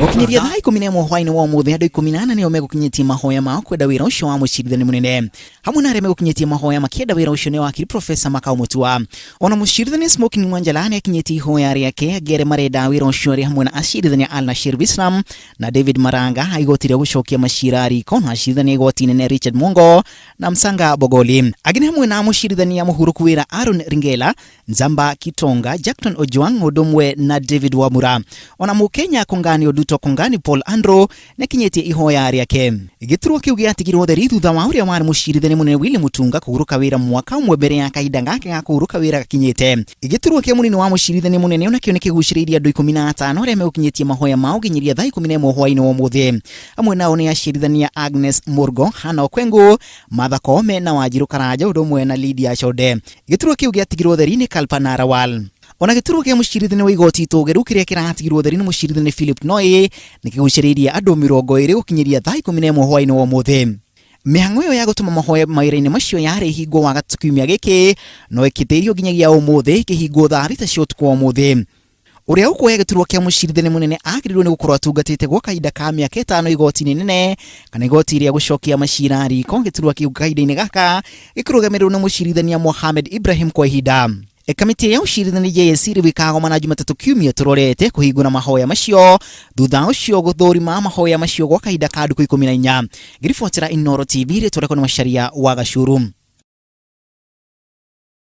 Gukinyiria thaa 11 hwaini wa umuthi andu 18 nio megukinyitie mahoya mao kwenda wira ucio wa mucirithania munene. Hamwe na aria megukinyitie mahoya makienda wira ucio ni wakiri Profesa Makau Mutua. Ona mucirithania Smoking Mwanjalani akinyitie ihoya riake agere marenda wira ucio ri hamwe na acirithania Al Nashir Bislam na David Maranga igotire gucokia macirari kona acirithania igoti nene Richard Mungo na Msanga Bogoli. Agine hamwe na mucirithania muhuru kwira Aaron Ringela, Nzamba Kitonga, Jackton Ojwang Odomwe na David Wamura. Ona mukenya kongani oduto kongani Paul Andro nekinyetie ihoya riake. Giturwa kiu giatigirwo theri thutha wa uria wari mucirithania munene William Mutunga kuguruka wira mwaka umwe mbere ya kahinda gake ga kuguruka wira gakinyite. Giturwa kia munini wa mucirithania munene ona kio nikiguciriria andu 15 aria megukinyetie mahoya mao ginyiria thaa 11 hwaini wa umuthi. Amwe nao ni acirithania Agnes Murgo, Hana Okwengu, Martha Koome na Wanjiru Karaja Odomwe na Lydia Chode. Giturwa kiu giatigirwo theri ni Kalpana Rawal. Ona giturwa kia mucirithania wa igoti itugiru kiria kiratigirwo theri ni mucirithania Philip Tunoi nikiguciriria andu 20 gukinyiria thaa 11 hwaini wa umuthi. Mihango yo ya gutuma mahoya mawira-ini macio yari hingo wa gatukumia giki no ikithirio ginyagia umuthi kihingo thaa 6 cia utuku wa umuthi. Uria ukuoya giturwa kia mucirithania munene agirirwo ni gukorwo atungatite gwa kahinda ka miaka 5 igoti-ini nene kana igoti iria gucokia macirari ko giturwa kiu kahinda-ini gaka gikirugamirwo na mucirithania Mohamed Ibrahim kwa Ihinda. Kamiti ya ucirithania JSC ribikago na Jumatatu kiumia turorete kuhingura mahoya macio thutha ucio guthurima mahoya macio gwa kahinda ka nduku 14. Ngiribotera Inoro TV ri turekwo ni Macharia wa Gacuru.